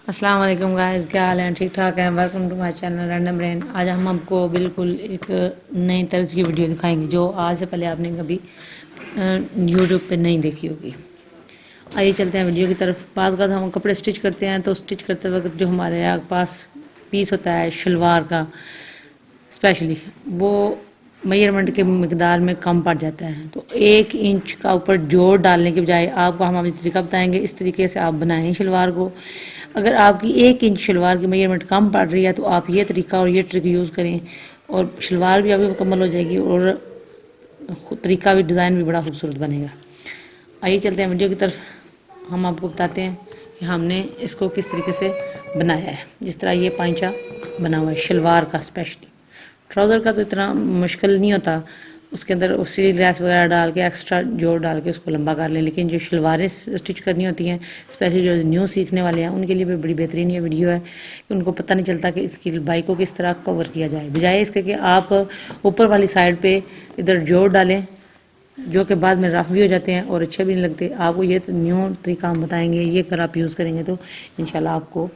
अस्सलाम वालेकुम गाइस, क्या हाल है? ठीक ठाक है। Welcome to my channel random brain. आज हम आपको बिल्कुल एक नई तर्ज की वीडियो दिखाएंगे जो आज से पहले आपने कभी यूट्यूब पे नहीं देखी होगी। आइए चलते हैं वीडियो की तरफ। पास का हम कपड़े स्टिच करते हैं तो स्टिच करते वक्त जो हमारे पास पीस होता है शलवार का स्पेशली, वो मेजरमेंट के मकदार में कम पड़ जाता है। तो 1 इंच का ऊपर जोड़ डालने के बजाय आपको हम अभी तरीका बताएंगे। इस तरीके से आप बनाएं शलवार को। अगर आपकी 1 इंच शलवार की मेजरमेंट कम पड़ रही है तो आप ये तरीका और ये ट्रिक यूज़ करें और शलवार भी आपकी मुकम्मल हो जाएगी और तरीका भी, डिज़ाइन भी बड़ा खूबसूरत बनेगा। आइए चलते हैं वीडियो की तरफ। हम आपको बताते हैं कि हमने इसको किस तरीके से बनाया है। जिस तरह ये पांचा बना हुआ है शलवार का स्पेशली। ट्राउज़र का तो इतना मुश्किल नहीं होता, उसके अंदर उसी लेस वगैरह डाल के एक्स्ट्रा जोड़ डाल के उसको लंबा कर लें। लेकिन जो शलवारें स्टिच करनी होती हैं, स्पेशली जो न्यू सीखने वाले हैं, उनके लिए भी बड़ी बेहतरीन ये वीडियो है कि उनको पता नहीं चलता कि इसकी लंबाई को किस तरह कवर किया जाए। बजाय इसके कि आप ऊपर वाली साइड पे इधर जोड़ डालें जो कि बाद में रफ भी हो जाते हैं और अच्छे भी नहीं लगते। आपको ये तो न्यू तरीका हम बताएंगे, ये अगर आप यूज़ करेंगे तो इंशाल्लाह आपको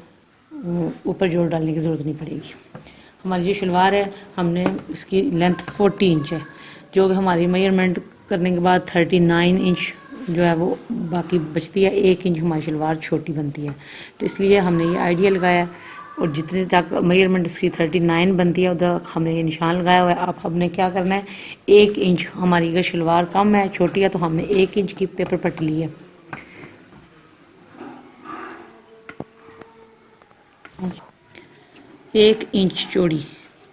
ऊपर जोड़ डालने की ज़रूरत नहीं पड़ेगी। हमारी जो शलवार है, हमने इसकी लेंथ 40 इंच है, जो कि हमारी मेजरमेंट करने के बाद 39 इंच जो है वो बाकी बचती है। 1 इंच हमारी शलवार छोटी बनती है, तो इसलिए हमने ये आइडिया लगाया और जितने तक मेजरमेंट इसकी 39 बनती है उधर हमने ये निशान लगाया हुआ है। अब हमने क्या करना है, 1 इंच हमारी अगर शलवार कम है, छोटी है, तो हमने 1 इंच की पेपर पट्टी ली है। 1 इंच चौड़ी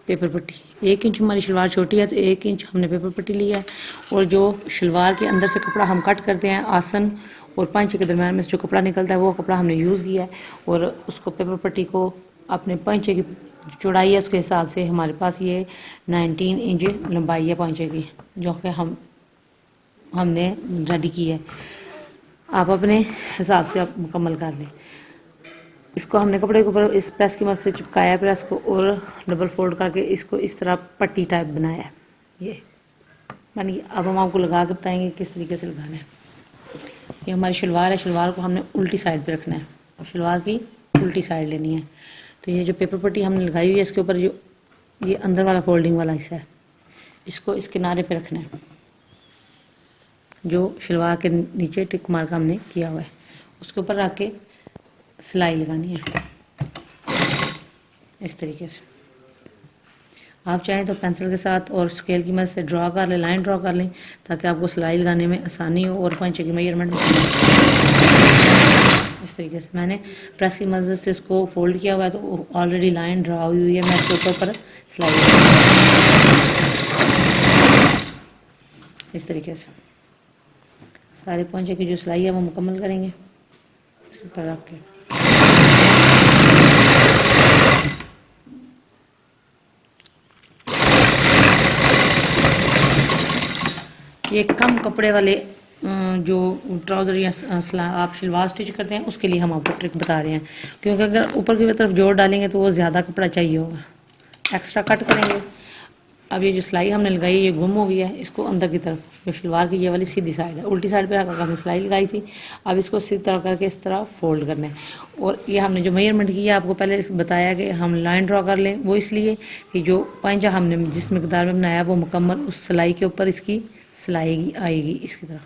पेपर पट्टी। 1 इंच हमारी शलवार छोटी है तो 1 इंच हमने पेपर पट्टी लिया है। और जो शलवार के अंदर से कपड़ा हम कट करते हैं, आसन और पांचे के दरम्यान में से जो कपड़ा निकलता है वो कपड़ा हमने यूज़ किया है। और उसको पेपर पट्टी को अपने पांचे की चौड़ाई है उसके हिसाब से हमारे पास ये 19 इंच लंबाई है पांचे की, जो कि हमने रेडी की है। आप अपने हिसाब से आप मुकम्मल कर लें। इसको हमने कपड़े के ऊपर इस प्रेस की मदद से चिपकाया प्रेस को और डबल फोल्ड करके इसको इस तरह पट्टी टाइप बनाया है। ये मानी अब हम आपको लगा के बताएंगे किस तरीके से लगाना है। ये हमारी शलवार है, शलवार को हमने उल्टी साइड पे रखना है और शलवार की उल्टी साइड लेनी है। तो ये जो पेपर पट्टी हमने लगाई हुई है इसके ऊपर जो ये अंदर वाला फोल्डिंग वाला हिस्सा है, इसको इस किनारे पे रखना है जो शलवार के नीचे टिक मार्क हमने किया हुआ है। उसके ऊपर रख के सिलाई लगानी है इस तरीके से। आप चाहें तो पेंसिल के साथ और स्केल की मदद से ड्रॉ कर लें, लाइन ड्रॉ कर लें, ताकि आपको सिलाई लगाने में आसानी हो और पांचे की मेजरमेंट इस तरीके से। मैंने प्रेस की मदद से इसको फोल्ड किया हुआ है तो ऑलरेडी लाइन ड्रॉ हुई है। मैं इसके ऊपर पर सिलाई इस तरीके से सारे पांचे की जो सिलाई है वो मुकम्मल करेंगे इसके ऊपर रख के। ये कम कपड़े वाले जो ट्राउज़र या आप शलवार स्टिच करते हैं उसके लिए हम आपको ट्रिक बता रहे हैं, क्योंकि अगर ऊपर की तरफ जोड़ डालेंगे तो वो ज़्यादा कपड़ा चाहिए होगा, एक्स्ट्रा कट करेंगे। अब ये जो सिलाई हमने लगाई ये गुम हो गई है, इसको अंदर की तरफ जो शलवार की ये वाली सीधी साइड है, उल्टी साइड पे रखकर हमने सिलाई लगाई थी। अब इसको सीधी तरह करके इस तरह फोल्ड करना है। और ये हमने जो मेजरमेंट की है आपको पहले बताया कि हम लाइन ड्रॉ कर लें, वो इसलिए कि जो पांचा हमने जिस मकदार में बनाया वो मुकम्मल उस सिलाई के ऊपर इसकी सिलाई आएगी इसकी तरह,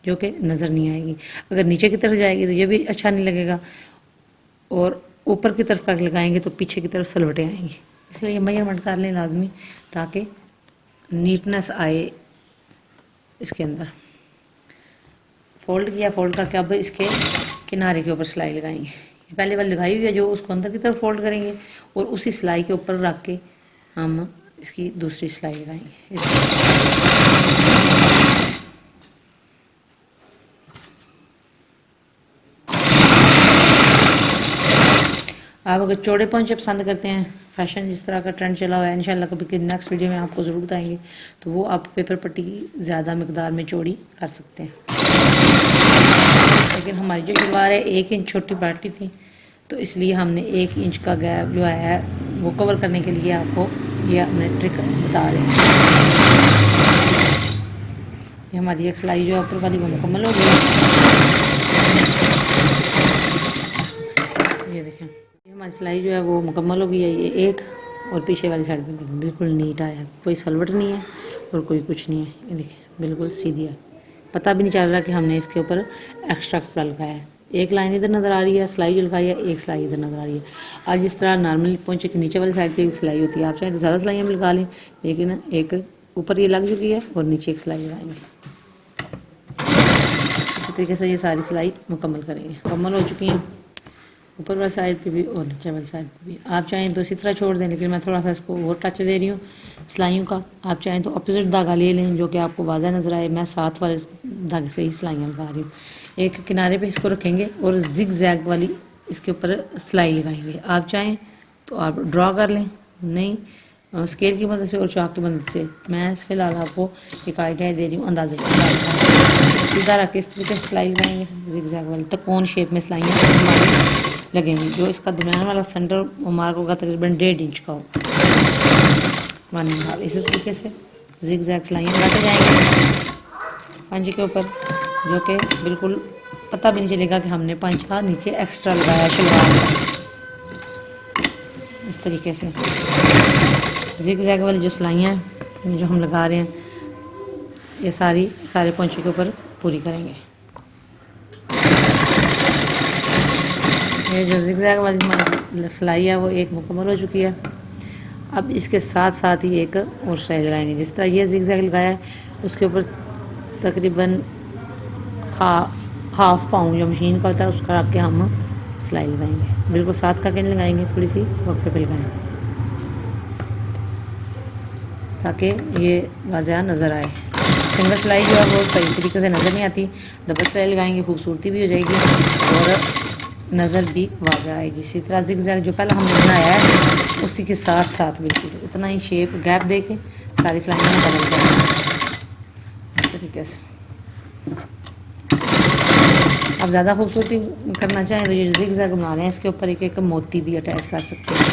जो कि नज़र नहीं आएगी। अगर नीचे की तरफ जाएगी तो ये भी अच्छा नहीं लगेगा और ऊपर की तरफ कर लगाएंगे तो पीछे की तरफ सलवटें आएंगी। इसलिए मेजरमेंट कर लें लाजमी, ताकि नीटनेस आए इसके अंदर। फोल्ड किया, फोल्ड करके अब इसके किनारे के ऊपर सिलाई लगाएंगे। ये पहले वाली लगाई हुई है जो उसको अंदर की तरफ फोल्ड करेंगे और उसी सिलाई के ऊपर रख के हम इसकी दूसरी सिलाई लगाएंगे। आप अगर चौड़े पोंचे पसंद करते हैं, फैशन जिस तरह का ट्रेंड चला हुआ है, इंशाल्लाह कभी कि नेक्स्ट वीडियो में आपको ज़रूर बताएंगे, तो वो आप पेपर पट्टी की ज़्यादा मकदार में चौड़ी कर सकते हैं। लेकिन हमारी जो शलवार है 1 इंच छोटी पट्टी थी, तो इसलिए हमने 1 इंच का गैप जो है वो कवर करने के लिए आपको ये हमने ट्रिक बता रहे हैं। ये हमारी एक सिलाई जो ऊपर वाली वो मुकम्मल हो गई। ये देखें, ये हमारी सिलाई जो है वो मुकम्मल हो गई है। ये एक और पीछे वाली साइड में देखें बिल्कुल नीट आया है, कोई सलवट नहीं है और कोई कुछ नहीं है। ये देखें बिल्कुल सीधी है, पता भी नहीं चल रहा कि हमने इसके ऊपर एक्स्ट्रा कपड़ा लगाया है। एक लाइन इधर नज़र आ रही है, सिलाई जो लगाई है, एक सिलाई इधर नज़र आ रही है। आज जिस तरह नॉर्मली पोंचे के नीचे वाली साइड पे सिलाई होती है, आप चाहें तो ज़्यादा सिलाइयाँ भी लगा लें, लेकिन एक ऊपर ये लग चुकी है और नीचे एक सिलाई लगाएंगे। इसी तरीके से ये सारी सिलाई मुकम्मल करेंगे। मुकम्मल हो चुकी हैं ऊपर वाली साइड पे भी और नीचे वाली साइड पे भी। आप चाहें तो इसी तरह छोड़ दें, लेकिन मैं थोड़ा सा इसको और टच दे रही हूँ सिलाइयों का। आप चाहें तो अपोजिट धागा ले लें जो कि आपको वाज़ा नज़र आए। मैं साथ वाले धागे से ही सिलाइयाँ लगा रही हूँ। एक किनारे पे इसको रखेंगे और जिग जैग वाली इसके ऊपर सिलाई लगाएंगे। आप चाहें तो आप ड्रॉ कर लें, नहीं स्केल की मदद से और चाक की मदद से। मैं फिलहाल आपको एक आइडिया दे रही हूँ अंदाजे सीधा रख के इस तरीके से सिलाई लगाएंगे। जिग जैग वाली त्रिकोण शेप में सिलाइयाँ हमारी लगेंगी। जो इसका दरमियान वाला सेंटर मार्क होगा तकरीबन 1.5 इंच का होगा। इसी तरीके से जिग जैग सिलाइयाँ लगाते जाएंगे पंच के ऊपर, जो कि बिल्कुल पता भी नहीं चलेगा कि हमने पंच का नीचे एक्स्ट्रा लगाया शलवार का। इस तरीके से जिग जैग वाली जो सिलाइयाँ हैं जो हम लगा रहे हैं, ये सारे पंचों के ऊपर पूरी करेंगे। ये जो जिग जैग वाली सिलाई है वो एक मुकम्मल हो चुकी है। अब इसके साथ साथ ही एक और सिलाई लगाएंगे। जिस तरह ये जिग जैग लगाया है उसके ऊपर तकरीबन हाफ पाउंड जो मशीन का होता है उसका रख के हम सिलाई लगाएंगे। बिल्कुल साथ का नहीं लगाएंगे, थोड़ी सी वक्फे पे लगाएंगे ताकि ये वाज़ह नज़र आए। सिंगल सिलाई जो है वो सही तरीके से नज़र नहीं आती, डबल सिलाई लगाएंगे खूबसूरती भी हो जाएगी और नज़र भी वाज़ह आएगी। इसी तरह जिग जैग जो पहले हमने बनाया है उसी के साथ साथ बिल्कुल उतना ही शेप गैप दे के सारी सिलाइयाँ बदल जाएंगी इस तरीके से। अब ज़्यादा खूबसूरती करना चाहें तो ये जिग जैग बना रहे हैं इसके ऊपर एक एक मोती भी अटैच कर सकते हैं।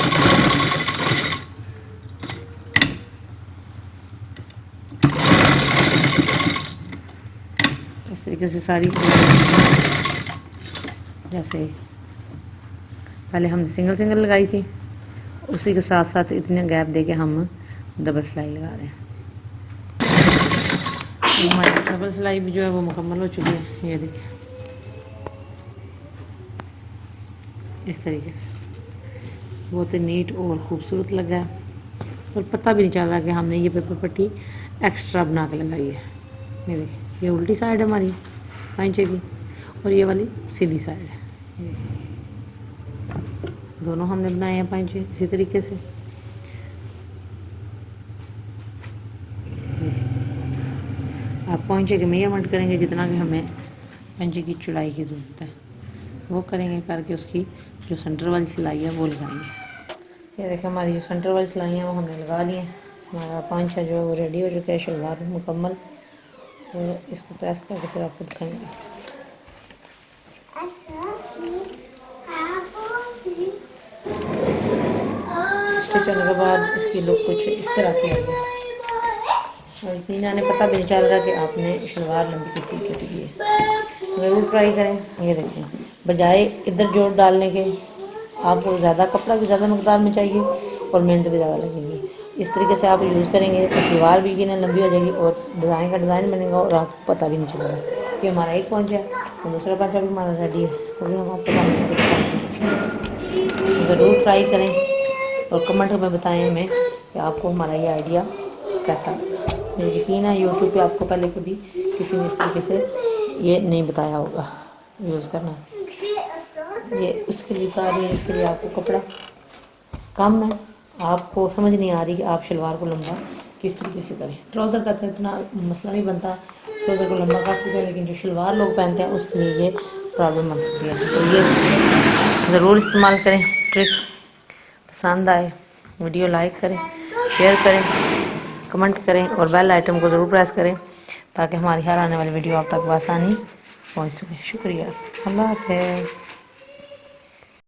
इस तरीके से सारी जैसे पहले हमने सिंगल सिंगल लगाई थी उसी के साथ साथ इतने गैप दे के हम डबल सिलाई लगा रहे हैं। हमारी डबल सिलाई भी जो है वो मुकम्मल हो चुकी है। ये देखिए इस तरीके से बहुत ही नीट और ख़ूबसूरत लगा है और पता भी नहीं चल रहा कि हमने ये पेपर पट्टी एक्स्ट्रा बना के लगाई है। ये देखिए ये उल्टी साइड है हमारी पंचे की और ये वाली सीधी साइड है। दोनों हमने बनाए हैं पंचे इसी तरीके से। आप पंचे के मेजरमेंट करेंगे जितना कि हमें पंचे की चौड़ाई की ज़रूरत है वो करेंगे, करके उसकी जो सेंटर वाली सिलाई है वो लगाएंगे। ये देखिए हमारी जो सेंटर वाली सिलाई है वो हमने लगा ली है। हमारा पंचा जो है वो रेडी हो चुका है, शलवार मुकम्मल। तो इसको प्रेस करके फिर आपको दिखाएंगे। स्टिच होने के बाद इसकी लुक कुछ इस तरह की आई है और इतनी जाने पता भी नहीं चल रहा कि आपने शलवार लंबी किस तरीके से की है। ज़रूर ट्राई करें। ये देखें बजाय इधर जोड़ डालने के आपको ज़्यादा कपड़ा भी ज़्यादा मकदार में चाहिए और मेहनत भी ज़्यादा लगेगी। इस तरीके से आप यूज़ करेंगे तो शलवार भी की ना लंबी हो जाएगी और डिज़ाइन का डिज़ाइन बनेगा और आपको पता भी नहीं चलेगा कि हमारा एक पंचा है और दूसरा पंचा भी हमारा रेडी है। तो भी हम आपको ज़रूर ट्राई करें और कमेंट में बताएं हमें कि आपको हमारा ये आइडिया कैसा लगा। मुझे यकीन है यूट्यूब पे आपको पहले कभी किसी ने इस तरीके से ये नहीं बताया होगा यूज़ करना। ये उसके लिए बता रही है, इसके लिए आपको कपड़ा कम है, आपको समझ नहीं आ रही कि आप शलवार को लंबा किस तरीके से करें। ट्राउज़र का तो इतना मसला नहीं बनता, ट्राउज़र को लंबा कर सकते हैं, लेकिन जो शलवार लोग पहनते हैं उसके लिए ये प्रॉब्लम बन सकती है। तो ये ज़रूर इस्तेमाल करें ट्रिक। पसंद आए वीडियो लाइक करें, शेयर करें, कमेंट करें और बेल आइटम को ज़रूर प्रेस करें ताकि हमारी हर आने वाली वीडियो आप तक आसानी पहुँच सके। शुक्रिया। अल्लाह हाफ़िज़।